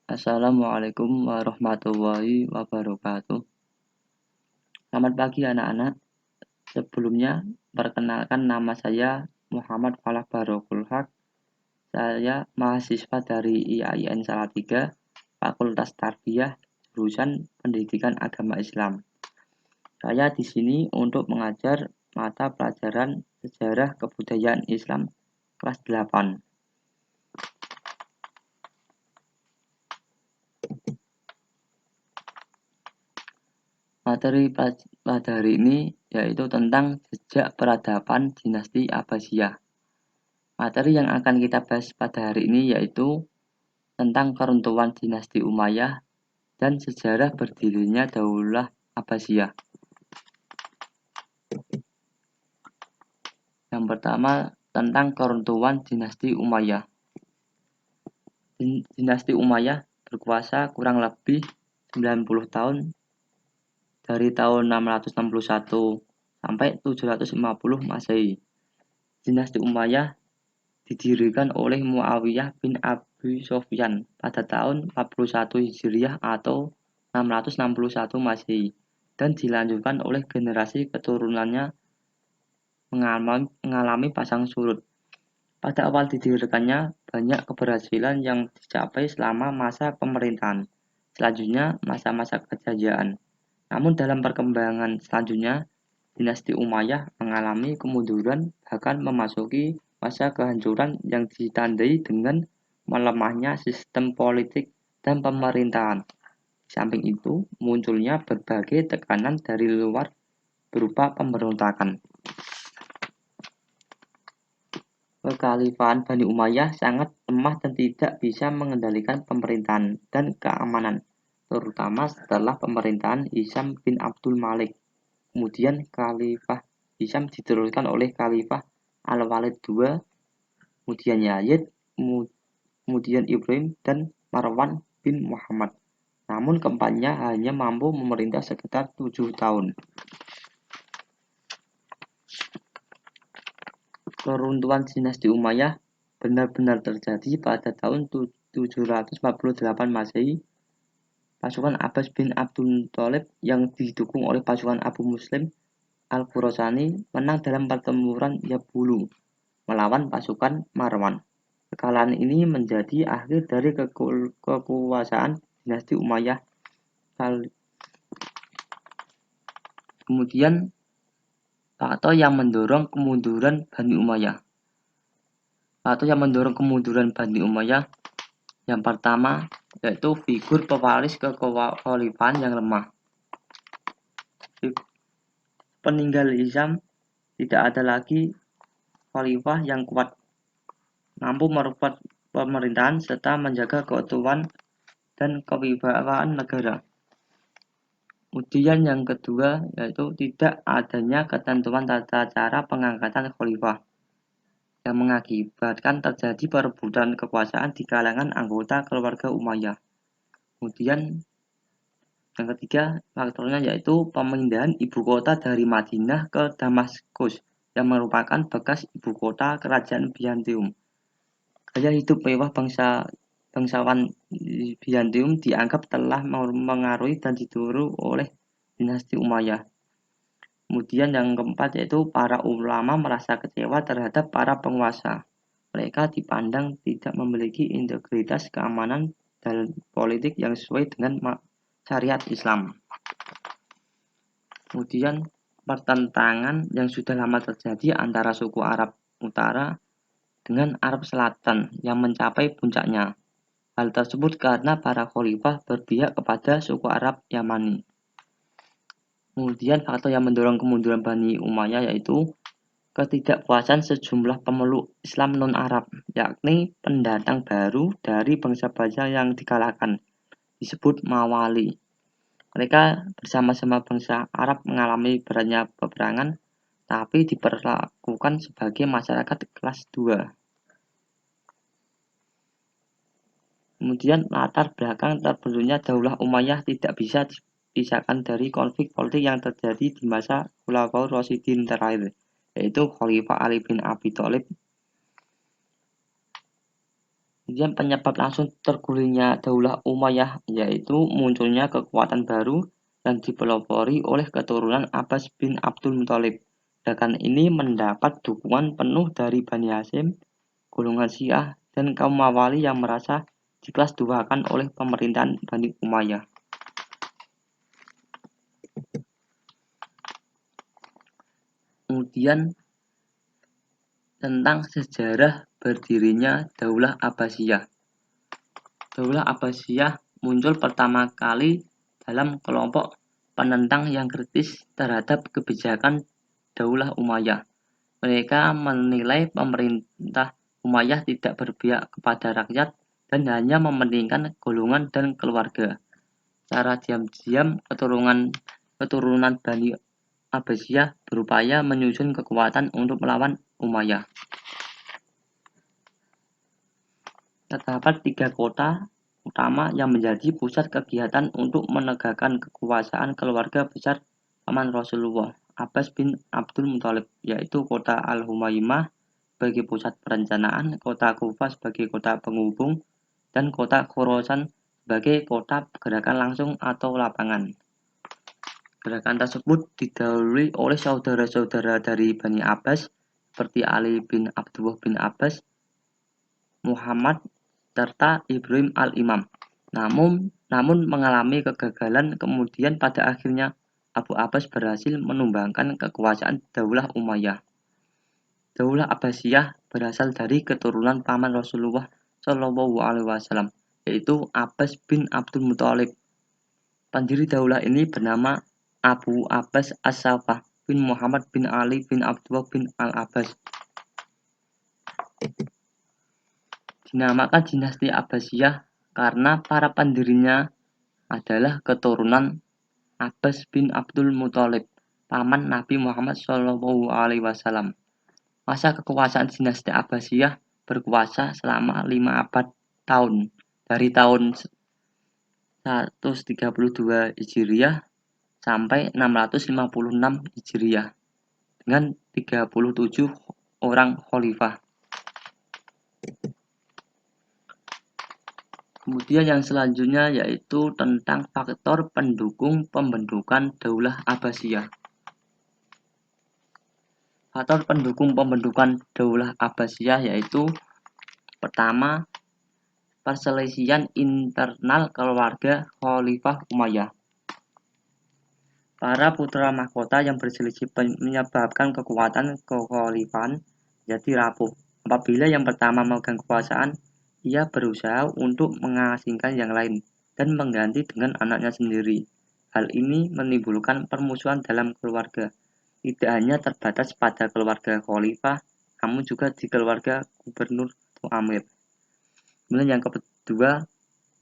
Assalamualaikum warahmatullahi wabarakatuh. Selamat pagi anak-anak. Sebelumnya, perkenalkan nama saya Muhammad Falah Barokul Haq. Saya mahasiswa dari IAIN Salatiga, Fakultas Tarbiyah, jurusan Pendidikan Agama Islam. Saya di sini untuk mengajar mata pelajaran Sejarah Kebudayaan Islam kelas 8. Materi pada hari ini yaitu tentang jejak peradaban dinasti Abbasiyah. Materi yang akan kita bahas pada hari ini yaitu tentang keruntuhan dinasti Umayyah dan sejarah berdirinya Daulah Abbasiyah. Yang pertama tentang keruntuhan dinasti Umayyah. Dinasti Umayyah berkuasa kurang lebih 90 tahun dari tahun 661 sampai 750 Masehi. Dinasti Umayyah didirikan oleh Muawiyah bin Abi Sofyan pada tahun 41 Hijriah atau 661 Masehi dan dilanjutkan oleh generasi keturunannya mengalami pasang surut. Pada awal didirikannya banyak keberhasilan yang dicapai selama masa pemerintahan. Selanjutnya masa-masa kejayaan. Namun dalam perkembangan selanjutnya dinasti Umayyah mengalami kemunduran bahkan memasuki masa kehancuran yang ditandai dengan melemahnya sistem politik dan pemerintahan. Di samping itu, munculnya berbagai tekanan dari luar berupa pemberontakan. Kekhalifahan Bani Umayyah sangat lemah dan tidak bisa mengendalikan pemerintahan dan keamanan, terutama setelah pemerintahan Hisham bin Abdul Malik. Kemudian Khalifah Hisham diteruskan oleh Khalifah Al-Walid II, kemudian Yazid, kemudian Ibrahim dan Marwan bin Muhammad. Namun keempatnya hanya mampu memerintah sekitar 7 tahun. Keruntuhan dinasti Umayyah benar-benar terjadi pada tahun 748 Masehi. Pasukan Abbas bin Abdul Thalib yang didukung oleh pasukan Abu Muslim Al-Khurasani menang dalam pertempuran Yabulu melawan pasukan Marwan. Kekalahan ini menjadi akhir dari kekuasaan dinasti Umayyah. Kemudian faktor yang mendorong kemunduran Bani Umayyah. Faktor yang mendorong kemunduran Bani Umayyah yang pertama yaitu figur pewaris kekhalifahan yang lemah. Peninggal Hisham tidak ada lagi khalifah yang kuat, mampu merebut pemerintahan serta menjaga keutuhan dan kewibawaan negara. Kemudian yang kedua yaitu tidak adanya ketentuan tata cara pengangkatan khalifah yang mengakibatkan terjadi perebutan kekuasaan di kalangan anggota keluarga Umayyah. Kemudian yang ketiga faktornya yaitu pemindahan ibu kota dari Madinah ke Damaskus yang merupakan bekas ibu kota kerajaan Byzantium. Gaya hidup mewah bangsawan Byzantium dianggap telah mengaruhi dan ditiru oleh dinasti Umayyah. Kemudian yang keempat yaitu para ulama merasa kecewa terhadap para penguasa. Mereka dipandang tidak memiliki integritas keamanan dan politik yang sesuai dengan syariat Islam. Kemudian pertentangan yang sudah lama terjadi antara suku Arab Utara dengan Arab Selatan yang mencapai puncaknya. Hal tersebut karena para khalifah berpihak kepada suku Arab Yamani. Kemudian faktor yang mendorong kemunduran Bani Umayyah yaitu ketidakpuasan sejumlah pemeluk Islam non-Arab, yakni pendatang baru dari bangsa-bangsa yang dikalahkan, disebut Mawali. Mereka bersama-sama bangsa Arab mengalami beratnya peperangan, tapi diperlakukan sebagai masyarakat kelas 2. Kemudian latar belakang terbentuknya Daulah Umayyah tidak bisa dipisahkan dari konflik politik yang terjadi di masa Khulafaur Rasyidin terakhir, yaitu Khalifah Ali bin Abi Thalib Kemudian penyebab langsung tergulingnya Daulah Umayyah yaitu munculnya kekuatan baru yang dipelopori oleh keturunan Abbas bin Abdul Muthalib. Gerakan ini mendapat dukungan penuh dari Bani Hasyim, golongan Syiah, dan kaum Mawali yang merasa dikelas duakan oleh pemerintahan Bani Umayyah. Kemudian tentang sejarah berdirinya Daulah Abbasiyah. Daulah Abbasiyah muncul pertama kali dalam kelompok penentang yang kritis terhadap kebijakan Daulah Umayyah. Mereka menilai pemerintah Umayyah tidak berpihak kepada rakyat dan hanya mementingkan golongan dan keluarga. Secara diam-diam keturunan Bani Abbasiyah berupaya menyusun kekuatan untuk melawan Umayyah. Terdapat 3 kota utama yang menjadi pusat kegiatan untuk menegakkan kekuasaan keluarga besar paman Rasulullah, Abbas bin Abdul Muthalib, yaitu kota Al-Humaimah sebagai pusat perencanaan, kota Kufah sebagai kota penghubung, dan kota Khorasan sebagai kota gerakan langsung atau lapangan. Gerakan tersebut didahului oleh saudara-saudara dari Bani Abbas seperti Ali bin Abdullah bin Abbas, Muhammad, serta Ibrahim al-Imam. Namun mengalami kegagalan, kemudian pada akhirnya Abu Abbas berhasil menumbangkan kekuasaan Daulah Umayyah. Daulah Abbasiyah berasal dari keturunan paman Rasulullah Shallallahu Alaihi Wasallam, yaitu Abbas bin Abdul Muthalib. Pendiri daulah ini bernama Abu Abbas As-Saffah bin Muhammad bin Ali bin Abdullah bin Al-Abbas. Dinamakan dinasti Abbasiyah karena para pendirinya adalah keturunan Abbas bin Abdul Muthalib, paman Nabi Muhammad Shallallahu Alaihi Wasallam. Masa kekuasaan dinasti Abbasiyah berkuasa selama 5 abad tahun, dari tahun 132 Hijriah sampai 656 Hijriah, dengan 37 orang khalifah. Kemudian yang selanjutnya yaitu tentang faktor pendukung pembentukan Daulah Abbasiyah. Faktor pendukung pembentukan Daulah Abbasiyah yaitu pertama, perselisihan internal keluarga Khalifah Umayyah. Para putra mahkota yang berselisih menyebabkan kekuatan kekhalifahan jadi rapuh. Apabila yang pertama memegang kekuasaan, ia berusaha untuk mengasingkan yang lain dan mengganti dengan anaknya sendiri. Hal ini menimbulkan permusuhan dalam keluarga, tidak hanya terbatas pada keluarga khalifah, namun juga di keluarga gubernur atau amir. Kemudian yang kedua,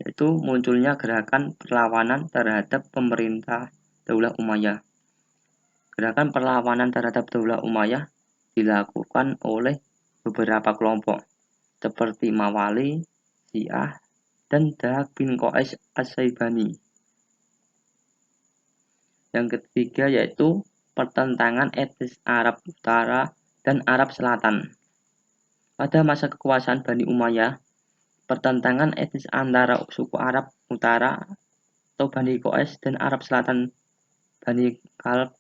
yaitu munculnya gerakan perlawanan terhadap pemerintah Daulah Umayyah. Gerakan perlawanan terhadap Daulah Umayyah dilakukan oleh beberapa kelompok, seperti Mawali, Syiah, dan Dahak bin Qais As-Saibani. Yang ketiga yaitu pertentangan etnis Arab Utara dan Arab Selatan. Pada masa kekuasaan Bani Umayyah, pertentangan etnis antara suku Arab Utara atau Bani Qais dan Arab Selatan Bani Kalb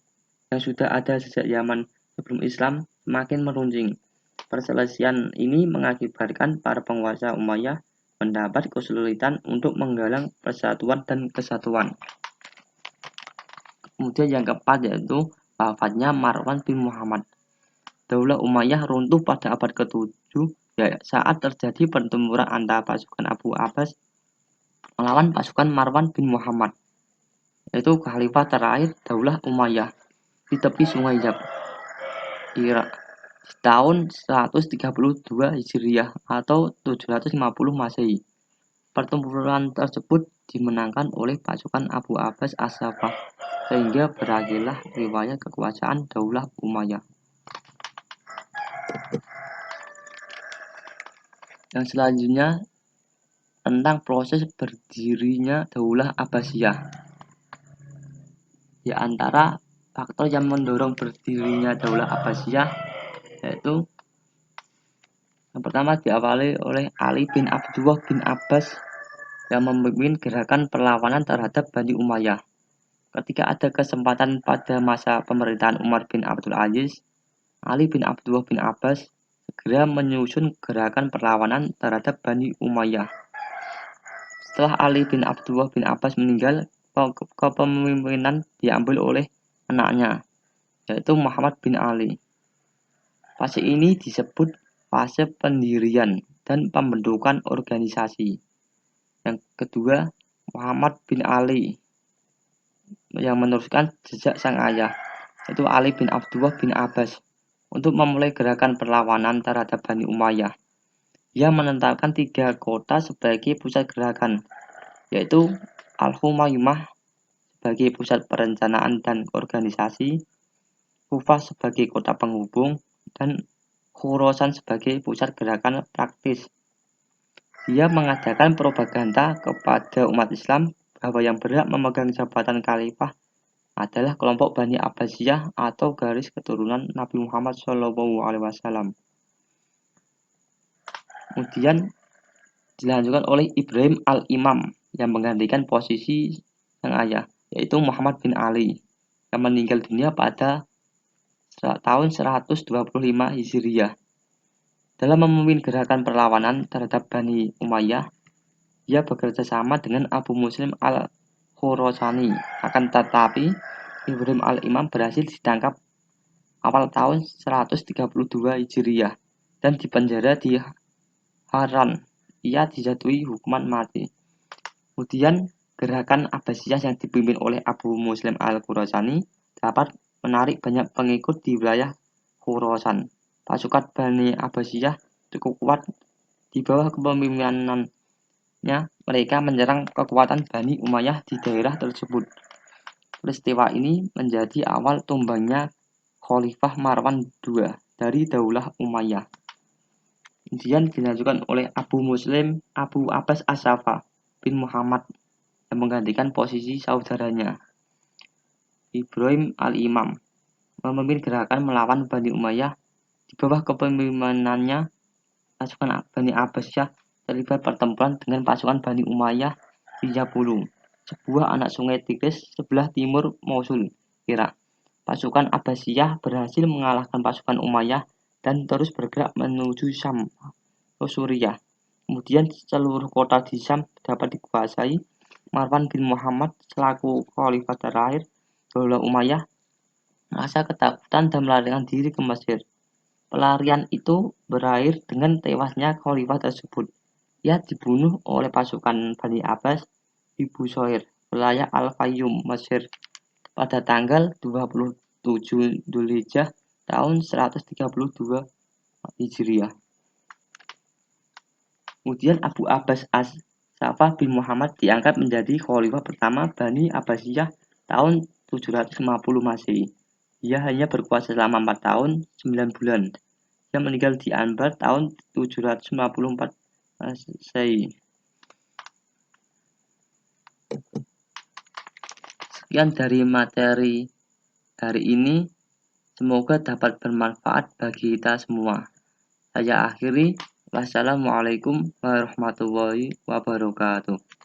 yang sudah ada sejak zaman sebelum Islam semakin meruncing. Perselisihan ini mengakibatkan para penguasa Umayyah mendapat kesulitan untuk menggalang persatuan dan kesatuan. Kemudian yang keempat yaitu wafatnya Marwan bin Muhammad. Daulah Umayyah runtuh pada abad ke-7 ya, saat terjadi pertempuran antara pasukan Abu Abbas melawan pasukan Marwan bin Muhammad, yaitu khalifah terakhir Daulah Umayyah di tepi Sungai Zab, Irak, di tahun 132 Hijriah atau 750 Masehi. Pertempuran tersebut dimenangkan oleh pasukan Abu Abbas As-Saffah, sehingga berakhirlah riwayat kekuasaan Daulah Umayyah. Yang selanjutnya tentang proses berdirinya Daulah Abbasiyah. Di antara faktor yang mendorong berdirinya Daulah Abbasiyah yaitu Yang pertama diawali oleh Ali bin Abdullah bin Abbas yang memimpin gerakan perlawanan terhadap Bani Umayyah. Ketika ada kesempatan pada masa pemerintahan Umar bin Abdul Aziz, Ali bin Abdullah bin Abbas segera menyusun gerakan perlawanan terhadap Bani Umayyah. Setelah Ali bin Abdullah bin Abbas meninggal, kepemimpinan diambil oleh anaknya, yaitu Muhammad bin Ali. Fase ini disebut fase pendirian dan pembentukan organisasi. Yang kedua, Muhammad bin Ali yang meneruskan jejak sang ayah, yaitu Ali bin Abdullah bin Abbas, untuk memulai gerakan perlawanan terhadap Bani Umayyah. Ia menetapkan 3 kota sebagai pusat gerakan, yaitu Al-Humaymah sebagai pusat perencanaan dan organisasi, Kufah sebagai kota penghubung, dan Khurasan sebagai pusat gerakan praktis. Dia mengadakan propaganda kepada umat Islam bahwa yang berhak memegang jabatan khalifah adalah kelompok Bani Abbasiyah atau garis keturunan Nabi Muhammad SAW. Kemudian dilanjutkan oleh Ibrahim al-Imam yang menggantikan posisi sang ayah, yaitu Muhammad bin Ali, yang meninggal dunia pada tahun 125 Hijriah. Dalam memimpin gerakan perlawanan terhadap Bani Umayyah, ia bekerja sama dengan Abu Muslim al-Khurasani. Akan tetapi, Ibrahim al-Imam berhasil ditangkap awal tahun 132 Hijriah dan dipenjara di Haran. Ia dijatuhi hukuman mati. Kemudian, gerakan Abbasiyah yang dipimpin oleh Abu Muslim al-Khurasani dapat menarik banyak pengikut di wilayah Khurasan. Pasukan Bani Abbasiyah cukup kuat. Di bawah kepemimpinannya, mereka menyerang kekuatan Bani Umayyah di daerah tersebut. Peristiwa ini menjadi awal tumbangnya Khalifah Marwan II dari Daulah Umayyah. Kemudian dilanjutkan oleh Abu Muslim Abu Abbas As-Safa bin Muhammad yang menggantikan posisi saudaranya, Ibrahim al-Imam, memimpin gerakan melawan Bani Umayyah. Di bawah kepemimpinannya, pasukan Bani Abbasiyah terlibat pertempuran dengan pasukan Bani Umayyah di Jabulu, sebuah anak sungai Tigris sebelah timur Mosul, Irak. Pasukan Abbasiyah berhasil mengalahkan pasukan Umayyah dan terus bergerak menuju Syam atau Suriah. Kemudian seluruh kota di Syam dapat dikuasai. Marwan bin Muhammad selaku khalifah terakhir Daulah Umayyah merasa ketakutan dan melarikan diri ke Mesir. Pelarian itu berakhir dengan tewasnya khalifah tersebut. Ia dibunuh oleh pasukan Bani Abbas di Busoir, wilayah Al-Fayyum, Mesir, pada tanggal 27 Dzulhijjah tahun 132 Hijriah. Kemudian Abu Abbas As-Safa bin Muhammad diangkat menjadi khalifah pertama Bani Abbasiyah tahun 750 Masehi. Ia hanya berkuasa selama 4 tahun 9 bulan. Ia meninggal di Anbar tahun 754 Masehi. Sekian dari materi hari ini. Semoga dapat bermanfaat bagi kita semua. Saya akhiri. Wassalamualaikum warahmatullahi wabarakatuh.